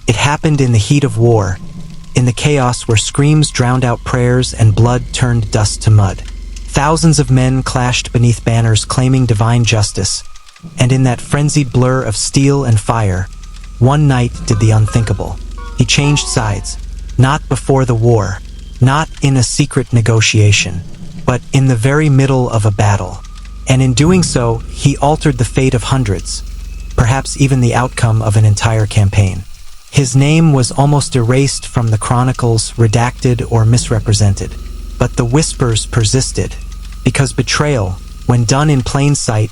It happened in the heat of war, in the chaos where screams drowned out prayers and blood turned dust to mud. Thousands of men clashed beneath banners claiming divine justice, and in that frenzied blur of steel and fire, one knight did the unthinkable. He changed sides, not before the war, not in a secret negotiation, but in the very middle of a battle. And in doing so, he altered the fate of hundreds, perhaps even the outcome of an entire campaign. His name was almost erased from the chronicles, redacted or misrepresented. But the whispers persisted, because betrayal, when done in plain sight,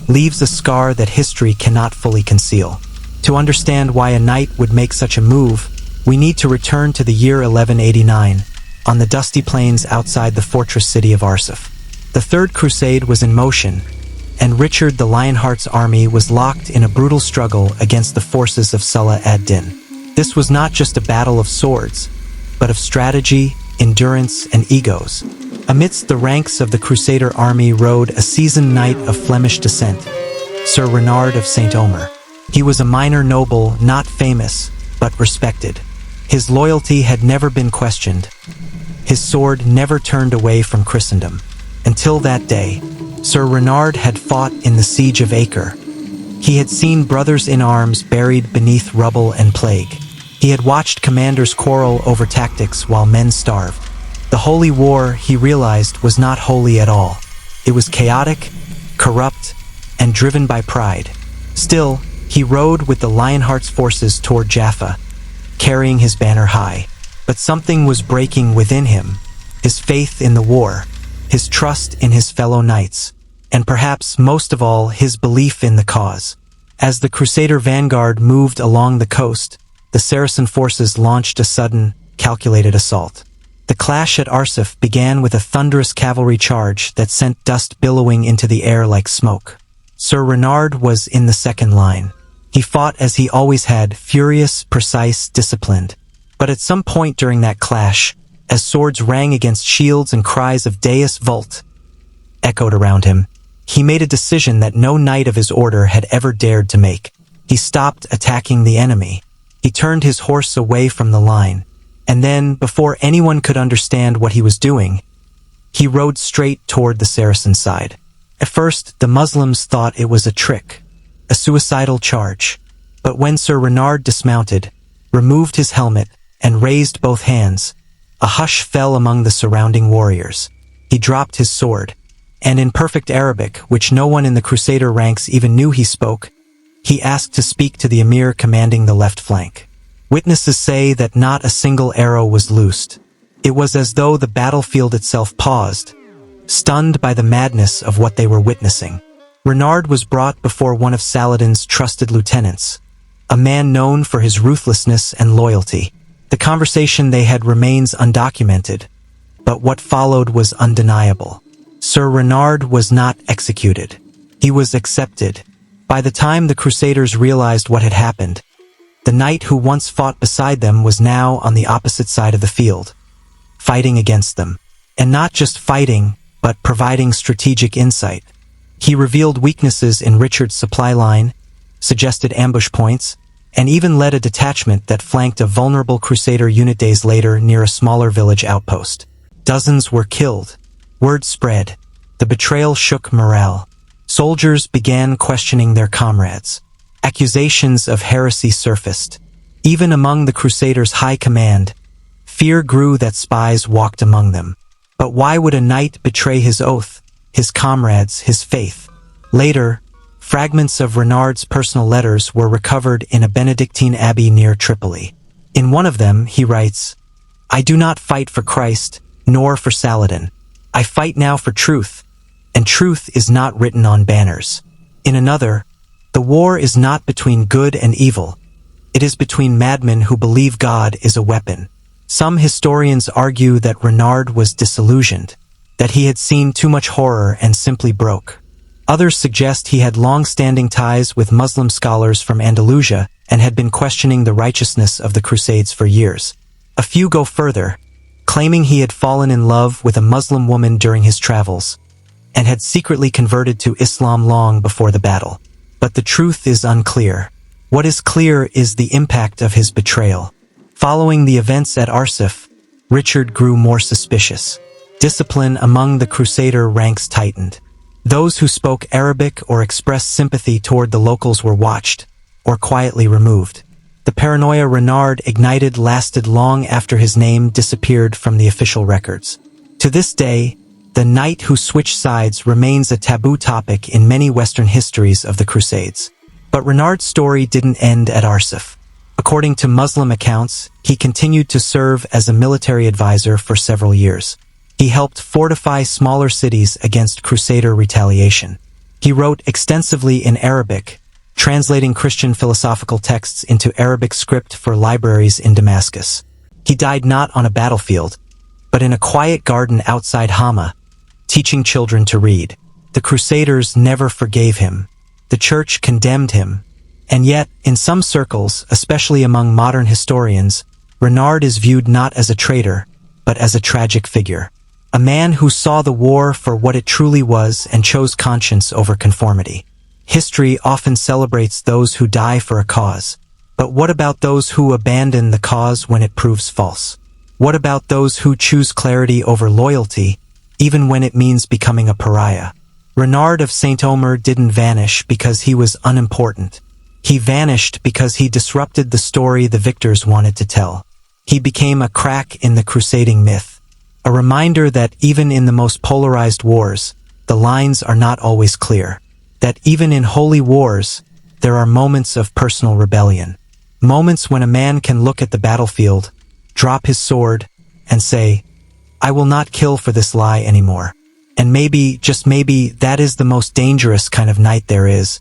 leaves a scar that history cannot fully conceal. To understand why a knight would make such a move, we need to return to the year 1189, on the dusty plains outside the fortress city of Arsuf. The Third Crusade was in motion, and Richard the Lionheart's army was locked in a brutal struggle against the forces of Salah ad-Din. This was not just a battle of swords, but of strategy, endurance, and egos. Amidst the ranks of the Crusader army rode a seasoned knight of Flemish descent, Sir Renard of Saint-Omer. He was a minor noble, not famous, but respected. His loyalty had never been questioned. His sword never turned away from Christendom. Until that day, Sir Renard had fought in the siege of Acre. He had seen brothers in arms buried beneath rubble and plague. He had watched commanders quarrel over tactics while men starved. The holy war, he realized, was not holy at all. It was chaotic, corrupt, and driven by pride. Still, he rode with the Lionheart's forces toward Jaffa, carrying his banner high. But something was breaking within him, his faith in the war, his trust in his fellow knights, and perhaps most of all, his belief in the cause. As the Crusader vanguard moved along the coast, the Saracen forces launched a sudden, calculated assault. The clash at Arsuf began with a thunderous cavalry charge that sent dust billowing into the air like smoke. Sir Renard was in the second line. He fought as he always had, furious, precise, disciplined. But at some point during that clash, as swords rang against shields and cries of Deus Vult echoed around him, he made a decision that no knight of his order had ever dared to make. He stopped attacking the enemy. He turned his horse away from the line, and then, before anyone could understand what he was doing, he rode straight toward the Saracen side. At first, the Muslims thought it was a trick, a suicidal charge. But when Sir Renard dismounted, removed his helmet, and raised both hands, a hush fell among the surrounding warriors. He dropped his sword, and in perfect Arabic, which no one in the Crusader ranks even knew he spoke, he asked to speak to the emir commanding the left flank. Witnesses say that not a single arrow was loosed. It was as though the battlefield itself paused, stunned by the madness of what they were witnessing. Renard was brought before one of Saladin's trusted lieutenants, a man known for his ruthlessness and loyalty. The conversation they had remains undocumented, but what followed was undeniable. Sir Renard was not executed. He was accepted. By the time the Crusaders realized what had happened, the knight who once fought beside them was now on the opposite side of the field, fighting against them. And not just fighting, but providing strategic insight. He revealed weaknesses in Richard's supply line, suggested ambush points, and even led a detachment that flanked a vulnerable Crusader unit days later near a smaller village outpost. Dozens were killed. Word spread. The betrayal shook morale. Soldiers began questioning their comrades. Accusations of heresy surfaced. Even among the Crusaders' high command, fear grew that spies walked among them. But why would a knight betray his oath, his comrades, his faith? Later, fragments of Renard's personal letters were recovered in a Benedictine abbey near Tripoli. In one of them, he writes, "I do not fight for Christ, nor for Saladin. I fight now for truth, and truth is not written on banners." In another, "The war is not between good and evil. It is between madmen who believe God is a weapon." Some historians argue that Renard was disillusioned, that he had seen too much horror and simply broke. Others suggest he had long-standing ties with Muslim scholars from Andalusia and had been questioning the righteousness of the Crusades for years. A few go further, claiming he had fallen in love with a Muslim woman during his travels, and had secretly converted to Islam long before the battle. But the truth is unclear. What is clear is the impact of his betrayal. Following the events at Arsuf, Richard grew more suspicious. Discipline among the Crusader ranks tightened. Those who spoke Arabic or expressed sympathy toward the locals were watched, or quietly removed. The paranoia Renard ignited lasted long after his name disappeared from the official records. To this day, the knight who switched sides remains a taboo topic in many Western histories of the Crusades. But Renard's story didn't end at Arsuf. According to Muslim accounts, he continued to serve as a military advisor for several years. He helped fortify smaller cities against Crusader retaliation. He wrote extensively in Arabic, translating Christian philosophical texts into Arabic script for libraries in Damascus. He died not on a battlefield, but in a quiet garden outside Hama, teaching children to read. The Crusaders never forgave him. The church condemned him. And yet, in some circles, especially among modern historians, Renard is viewed not as a traitor, but as a tragic figure. A man who saw the war for what it truly was and chose conscience over conformity. History often celebrates those who die for a cause. But what about those who abandon the cause when it proves false? What about those who choose clarity over loyalty, even when it means becoming a pariah? Renard of Saint-Omer didn't vanish because he was unimportant. He vanished because he disrupted the story the victors wanted to tell. He became a crack in the crusading myth, a reminder that even in the most polarized wars, the lines are not always clear. That even in holy wars, there are moments of personal rebellion. Moments when a man can look at the battlefield, drop his sword, and say, "I will not kill for this lie anymore." And maybe, just maybe, that is the most dangerous kind of night there is.